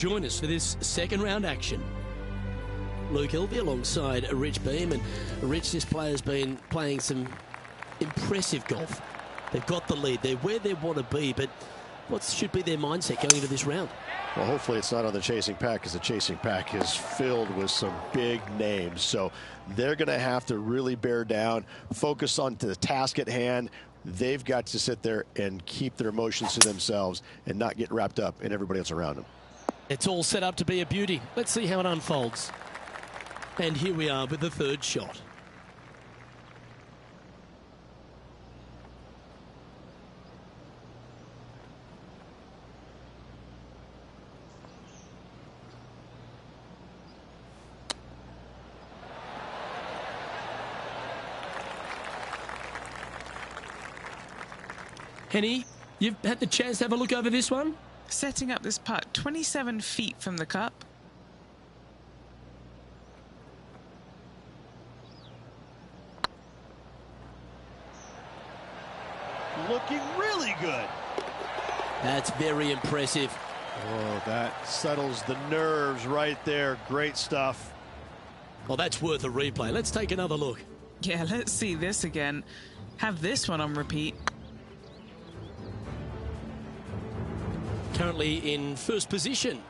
Join us for this second round action. Luke Hilvey alongside Rich Beem, and Rich, this player's been playing some impressive golf. They've got the lead, they're where they want to be, but what should be their mindset going into this round? Well, hopefully it's not on the chasing pack, because the chasing pack is filled with some big names. So they're going to have to really bear down, focus on the task at hand. They've got to sit there and keep their emotions to themselves and not get wrapped up in everybody else around them. It's all set up to be a beauty. Let's see how it unfolds. And here we are with the third shot. Henny, you've had the chance to have a look over this one? Setting up this putt 27 feet from the cup. Looking really good. That's very impressive. Oh, that settles the nerves right there. Great stuff. Well, that's worth a replay. Let's take another look. Yeah, let's see this again. Have this one on repeat. Currently in first position.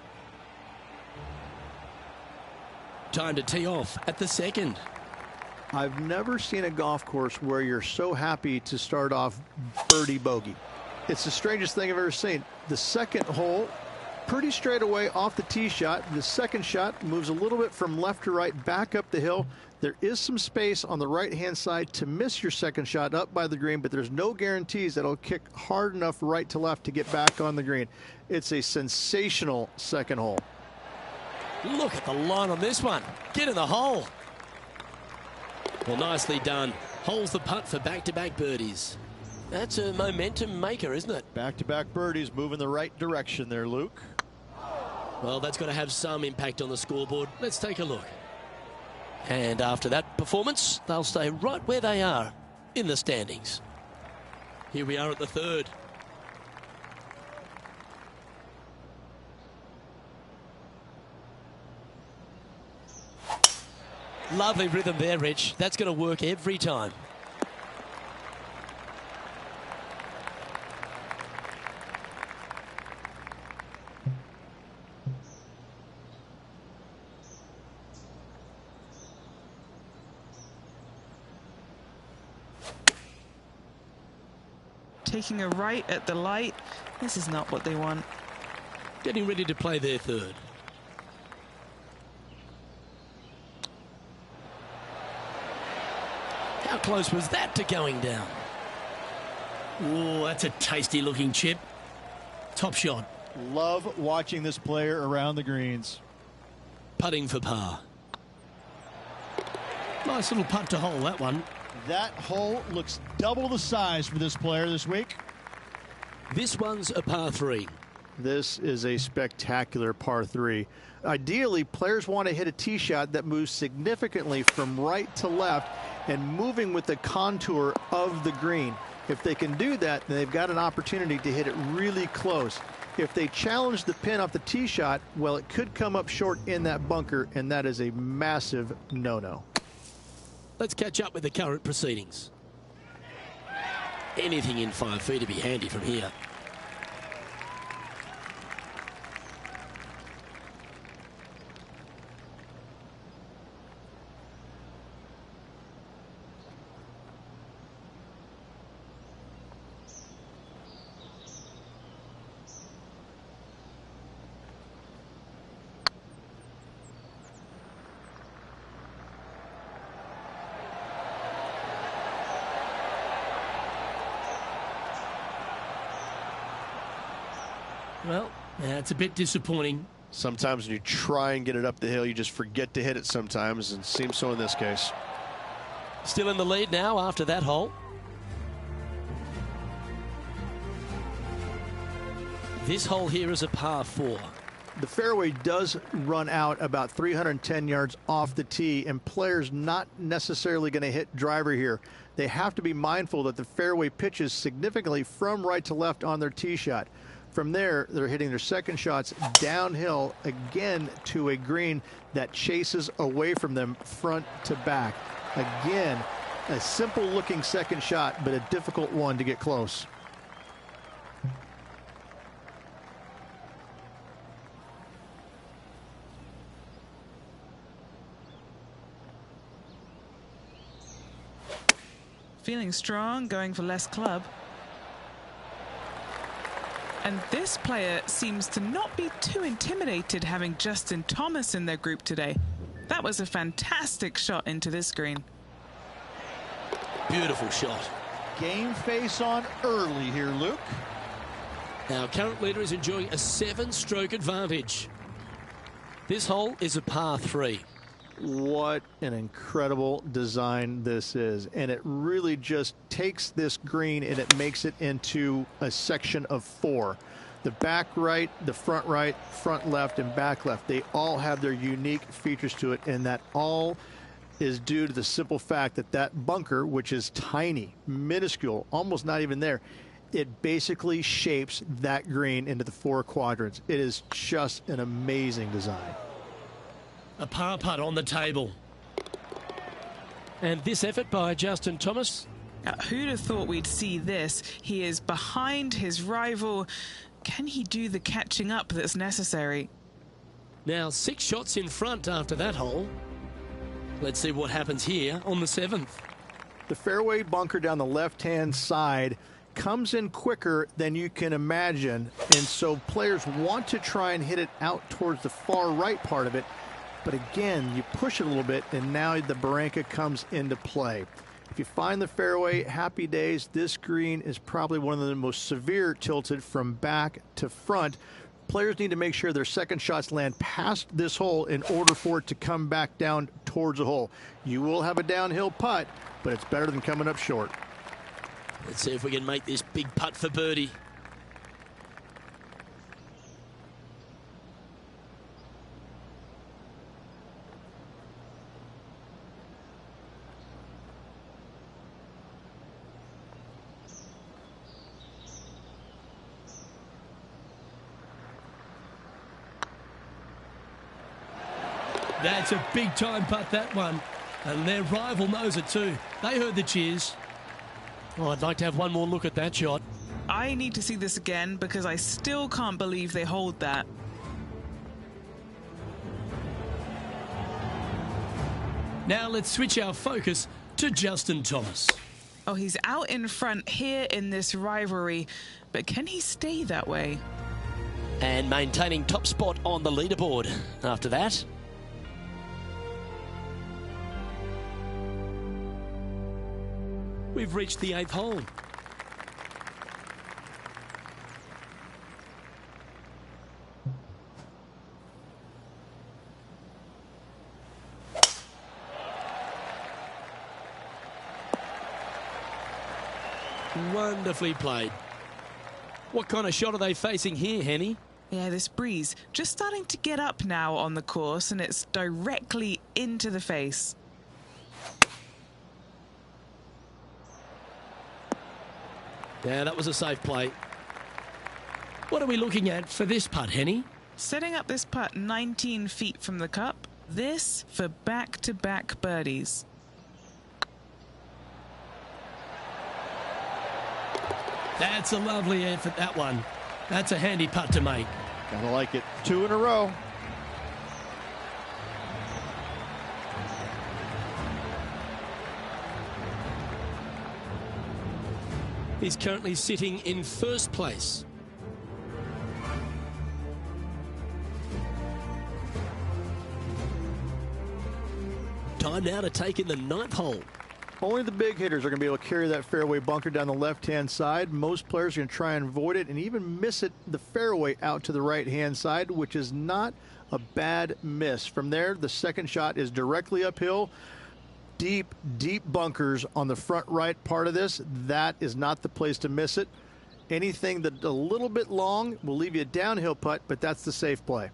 Time to tee off at the second. I've never seen a golf course where you're so happy to start off birdie bogey. It's the strangest thing I've ever seen. The second hole, pretty straight away off the tee shot. The second shot moves a little bit from left to right, back up the hill. There is some space on the right-hand side to miss your second shot up by the green, but there's no guarantees that it'll kick hard enough right to left to get back on the green. It's a sensational second hole. Look at the line on this one. Get in the hole. Well, nicely done. Holds the putt for back-to-back birdies. That's a momentum maker, isn't it? Back-to-back birdies, moving the right direction there, Luke. Well, that's got to have some impact on the scoreboard. Let's take a look. And after that performance, they'll stay right where they are in the standings. Here we are at the third. Lovely rhythm there, Rich. That's going to work every time. Taking a right at the light. This is not what they want. Getting ready to play their third. How close was that to going down? Oh, that's a tasty looking chip. Top shot. Love watching this player around the greens. Putting for par. Nice little putt to hole, that one. That hole looks double the size for this player this week. This one's a par 3. This is a spectacular par 3. Ideally, players want to hit a tee shot that moves significantly from right to left and moving with the contour of the green. If they can do that, then they've got an opportunity to hit it really close. If they challenge the pin off the tee shot, well, it could come up short in that bunker, and that is a massive no-no. Let's catch up with the current proceedings. Anything in 5 feet to be handy from here. Well, that's a bit disappointing. Sometimes when you try and get it up the hill, you just forget to hit it sometimes, and it seems so in this case. Still in the lead now after that hole. This hole here is a par 4. The fairway does run out about 310 yards off the tee, and players not necessarily going to hit driver here. They have to be mindful that the fairway pitches significantly from right to left on their tee shot. From there, they're hitting their second shots downhill again to a green that chases away from them front to back. Again, a simple looking second shot, but a difficult one to get close. Feeling strong, going for less club. And this player seems to not be too intimidated having Justin Thomas in their group today. That was a fantastic shot into this green. Beautiful shot. Game face on early here, Luke. Our current leader is enjoying a 7-stroke advantage. This hole is a par 3. What an incredible design this is. And it really just takes this green and it makes it into a section of 4. The back right, front left, and back left. They all have their unique features to it, and that all is due to the simple fact that that bunker, which is tiny, minuscule, almost not even there, it basically shapes that green into the 4 quadrants. It is just an amazing design. A par putt on the table. And this effort by Justin Thomas. Who'd have thought we'd see this? He is behind his rival. Can he do the catching up that's necessary? Now 6 shots in front after that hole. Let's see what happens here on the 7th. The fairway bunker down the left-hand side comes in quicker than you can imagine, and so players want to try and hit it out towards the far right part of it. But again, you push it a little bit, and now the Barranca comes into play. If you find the fairway, happy days. This green is probably one of the most severe tilted from back to front. Players need to make sure their second shots land past this hole in order for it to come back down towards the hole. You will have a downhill putt, but it's better than coming up short. Let's see if we can make this big putt for birdie. That's a big time putt, that one. And their rival knows it too. They heard the cheers. Oh, I'd like to have one more look at that shot. I need to see this again because I still can't believe they hold that. Now let's switch our focus to Justin Thomas. Oh, he's out in front here in this rivalry, but can he stay that way? And maintaining top spot on the leaderboard after that. We've reached the 8th hole. Wonderfully played. What kind of shot are they facing here, Henny? Yeah, this breeze just starting to get up now on the course, and it's directly into the face. Yeah, that was a safe play. What are we looking at for this putt, Henny? Setting up this putt 19 feet from the cup. This for back-to-back birdies. That's a lovely effort, that one. That's a handy putt to make. Gotta like it. 2 in a row. He's currently sitting in first place. Time now to take in the 9th hole. Only the big hitters are going to be able to carry that fairway bunker down the left-hand side. Most players are going to try and avoid it and even miss it the fairway out to the right-hand side, which is not a bad miss. From there, the second shot is directly uphill. Deep, deep bunkers on the front right part of this. That is not the place to miss it. Anything that's a little bit long will leave you a downhill putt, but that's the safe play.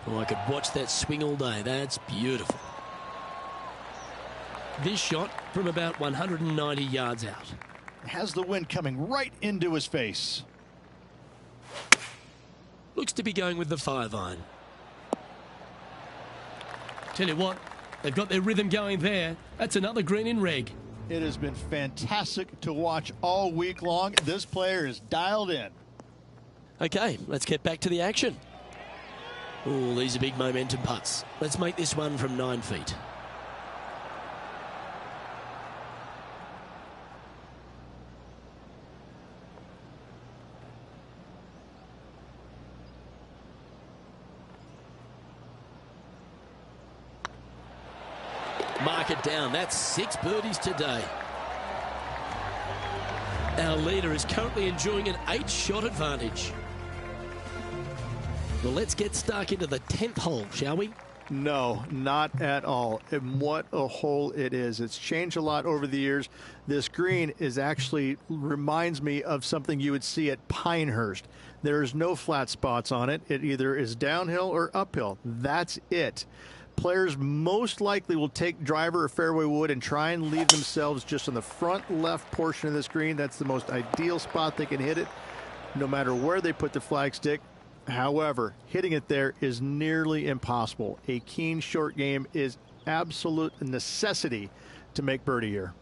Oh, I could watch that swing all day. That's beautiful. This shot from about 190 yards out. Has the wind coming right into his face. Looks to be going with the 5-iron. Tell you what, they've got their rhythm going there. That's another green in reg. It has been fantastic to watch all week long. This player is dialed in. Okay, let's get back to the action. Oh, these are big momentum putts. Let's make this one from 9 feet. Mark it down. That's 6 birdies today. Our leader is currently enjoying an 8-shot advantage. Well, let's get stuck into the 10th hole, shall we? No, not at all. And what a hole it is. It's changed a lot over the years. This green is actually reminds me of something you would see at Pinehurst. There's no flat spots on it. It either is downhill or uphill. That's it. Players most likely will take driver or fairway wood and try and leave themselves just on the front left portion of this green. That's the most ideal spot they can hit it, no matter where they put the flagstick. However, hitting it there is nearly impossible. A keen short game is absolute necessity to make birdie here.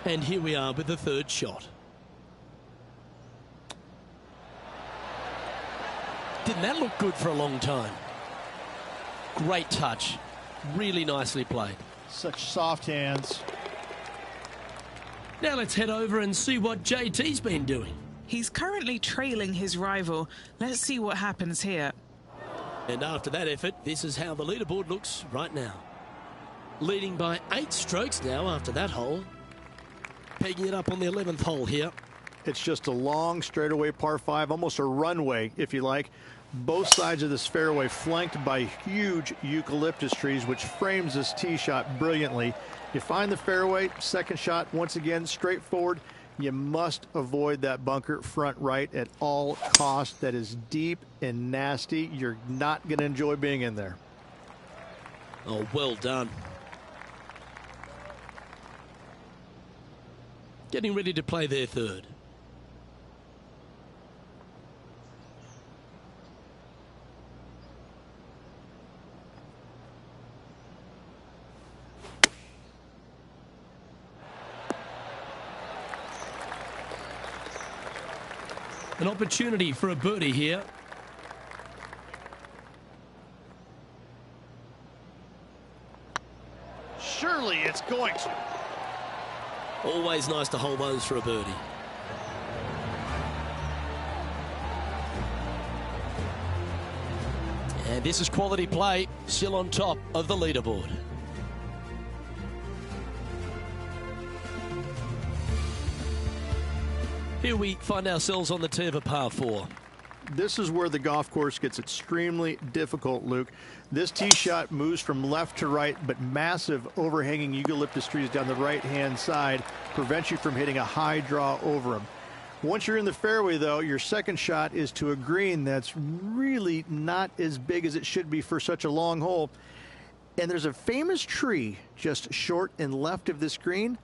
And here we are with the 3rd shot. Didn't that look good for a long time? Great touch. Really nicely played. Such soft hands. Now let's head over and see what JT's been doing. He's currently trailing his rival. Let's see what happens here. And after that effort, this is how the leaderboard looks right now. Leading by 8 strokes now after that hole. Pegging it up on the 11th hole here. It's just a long straightaway par 5, almost a runway, if you like. Both sides of this fairway flanked by huge eucalyptus trees, which frames this tee shot brilliantly. You find the fairway, second shot, once again, straightforward. You must avoid that bunker front right at all costs. That is deep and nasty. You're not going to enjoy being in there. Oh, well done. Getting ready to play their 3rd. An opportunity for a birdie here. Surely it's going to. Always nice to hold those for a birdie. And this is quality play, still on top of the leaderboard. Here we find ourselves on the tee of a par 4. This is where the golf course gets extremely difficult, Luke. This tee shot moves from left to right, but massive overhanging eucalyptus trees down the right-hand side prevent you from hitting a high draw over them. Once you're in the fairway, though, your second shot is to a green that's really not as big as it should be for such a long hole. And there's a famous tree just short and left of this green,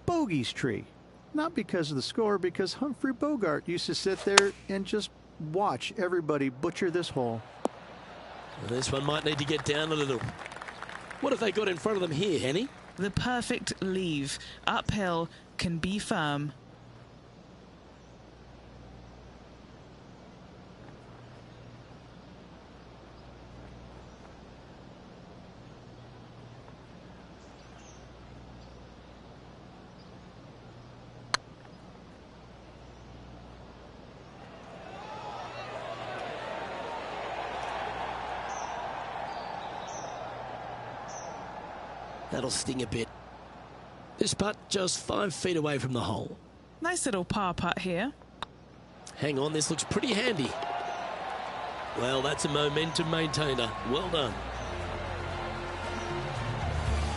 Bogey's tree. Not because of the score, because Humphrey Bogart used to sit there and just watch everybody butcher this hole. Well, this one might need to get down a little. What have they got in front of them here, Henny? The perfect leave. Uphill, can be firm. That'll sting a bit. This putt just 5 feet away from the hole. Nice little par putt here. Hang on, this looks pretty handy. Well, that's a momentum maintainer. Well done.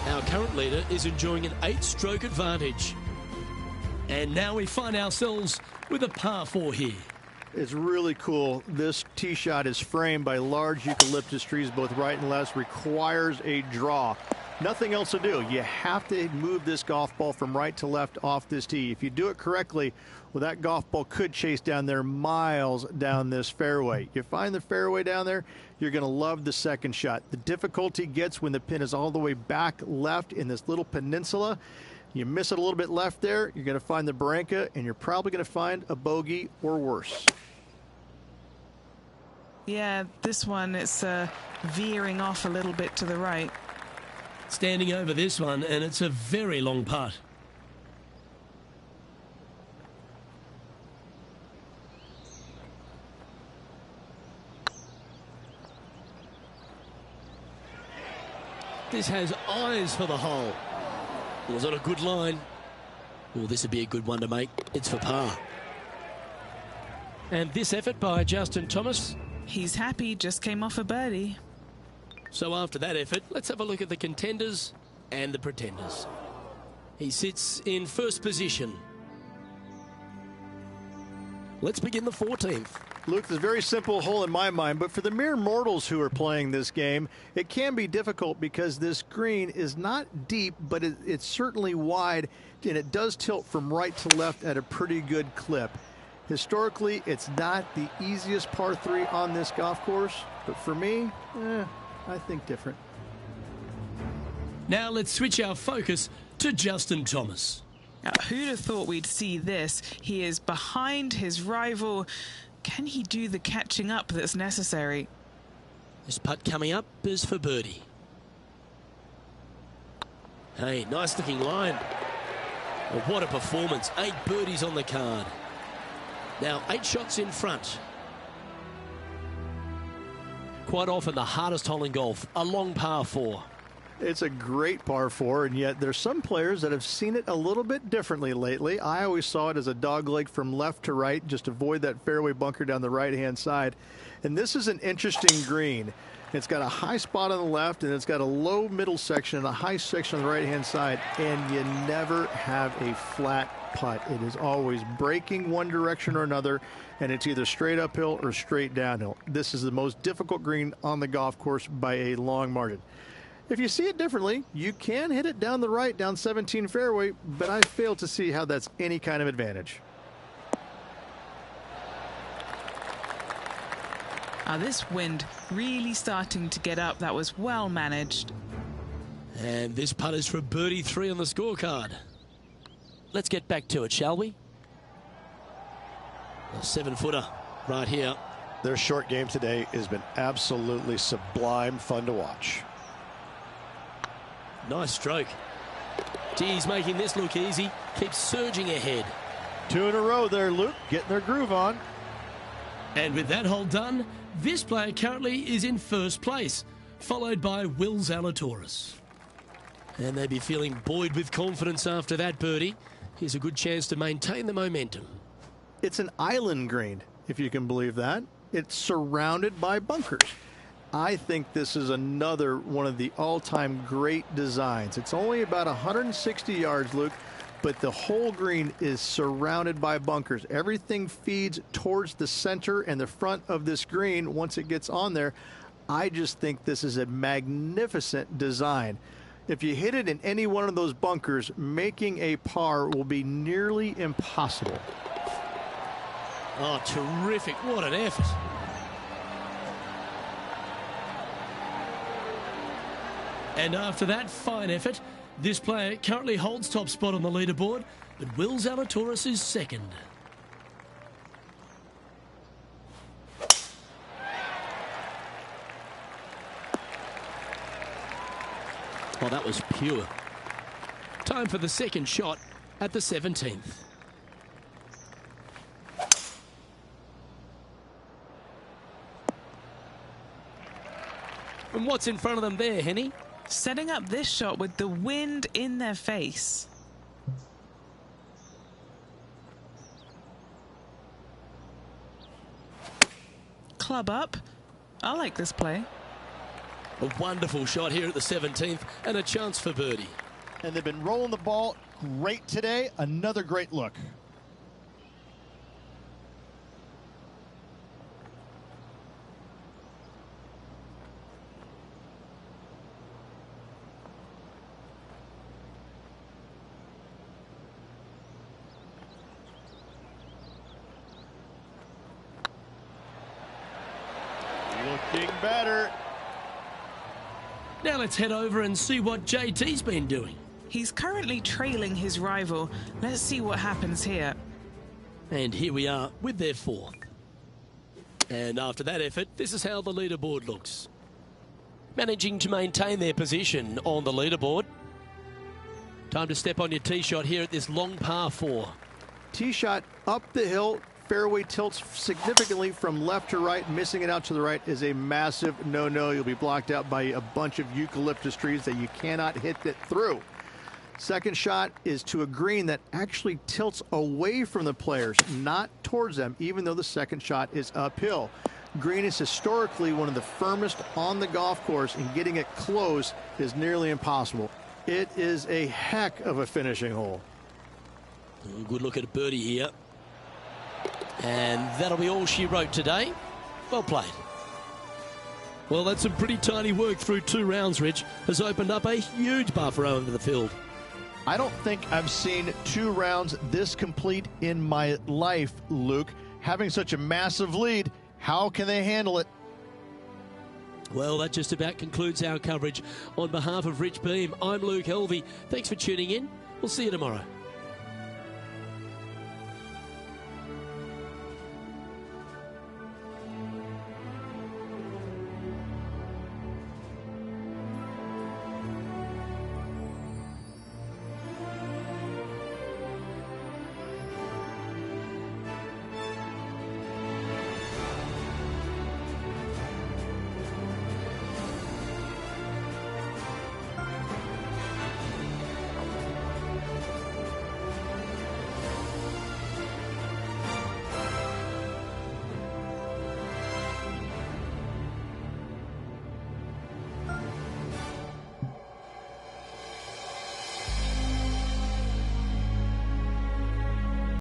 Our current leader is enjoying an 8-stroke advantage. And now we find ourselves with a par 4 here. It's really cool. This tee shot is framed by large eucalyptus trees, both right and left, requires a draw. Nothing else to do. You have to move this golf ball from right to left off this tee. If you do it correctly, well, that golf ball could chase down there miles down this fairway. You find the fairway down there, you're going to love the second shot. The difficulty gets when the pin is all the way back left in this little peninsula. You miss it a little bit left there, you're going to find the Barranca, and you're probably going to find a bogey or worse. Yeah, this one, it's veering off a little bit to the right. Standing over this one, and it's a very long putt. This has eyes for the hole. Was on a good line. Well, this would be a good one to make. It's for par. And this effort by Justin Thomas. He's happy, just came off a birdie. So after that effort, let's have a look at the contenders and the pretenders. He sits in first position. Let's begin the 14th. Luke, this is a very simple hole in my mind, but for the mere mortals who are playing this game, it can be difficult because this green is not deep, but it's certainly wide, and it does tilt from right to left at a pretty good clip. Historically, it's not the easiest par 3 on this golf course, but for me, I think different. Now let's switch our focus to Justin Thomas. Who'd have thought we'd see this? He is behind his rival. Can he do the catching up that's necessary? This putt coming up is for birdie. Hey, nice looking line. Well, what a performance. 8 birdies on the card. Now 8 shots in front. Quite often the hardest hole in golf, a long par 4. It's a great par 4, and yet there's some players that have seen it a little bit differently lately. I always saw it as a dogleg from left to right, just avoid that fairway bunker down the right-hand side. And this is an interesting green. It's got a high spot on the left, and it's got a low middle section and a high section on the right-hand side, and you never have a flat putt. It is always breaking one direction or another, and it's either straight uphill or straight downhill. This is the most difficult green on the golf course by a long margin. If you see it differently, you can hit it down the right, down 17 fairway, but I fail to see how that's any kind of advantage. This wind really starting to get up. That was well managed. And this putt is for birdie 3 on the scorecard. Let's get back to it, shall we? A 7-footer right here. Their short game today has been absolutely sublime fun to watch. Nice stroke. Geez, making this look easy. Keeps surging ahead. 2 in a row there, Luke, getting their groove on. And with that hole done, this player currently is in first place, followed by Will Zalatoris. And they'd be feeling buoyed with confidence after that birdie. Here's a good chance to maintain the momentum. It's an island green, if you can believe that. It's surrounded by bunkers. I think this is another one of the all-time great designs. It's only about 160 yards, Luke, but the whole green is surrounded by bunkers. Everything feeds towards the center and the front of this green once it gets on there. I just think this is a magnificent design. If you hit it in any one of those bunkers, making a par will be nearly impossible. Oh, terrific. What an effort. And after that fine effort, this player currently holds top spot on the leaderboard, but Will Zalatoris is second. Oh, that was pure. Time for the second shot at the 17th. And what's in front of them there, Henny? Setting up this shot with the wind in their face. Club up. I like this play. A wonderful shot here at the 17th and a chance for birdie. And they've been rolling the ball great today. Another great look. Looking better. Now let's head over and see what JT's been doing. He's currently trailing his rival. Let's see what happens here. And here we are with their fourth. And after that effort, this is how the leaderboard looks. Managing to maintain their position on the leaderboard. Time to step on your tee shot here at this long par 4. Tee shot up the hill. Fairway tilts significantly from left to right. Missing it out to the right is a massive no-no. You'll be blocked out by a bunch of eucalyptus trees that you cannot hit it through. Second shot is to a green that actually tilts away from the players, not towards them, even though the second shot is uphill. Green is historically one of the firmest on the golf course, and getting it close is nearly impossible. It is a heck of a finishing hole. Good look at a birdie here. And that'll be all she wrote today. Well played. Well, that's some pretty tidy work through 2 rounds, Rich. Has opened up a huge buffer over the field. I don't think I've seen 2 rounds this complete in my life, Luke. Having such a massive lead, how can they handle it? Well, that just about concludes our coverage. On behalf of Rich Beem, I'm Luke Helvey. Thanks for tuning in. We'll see you tomorrow.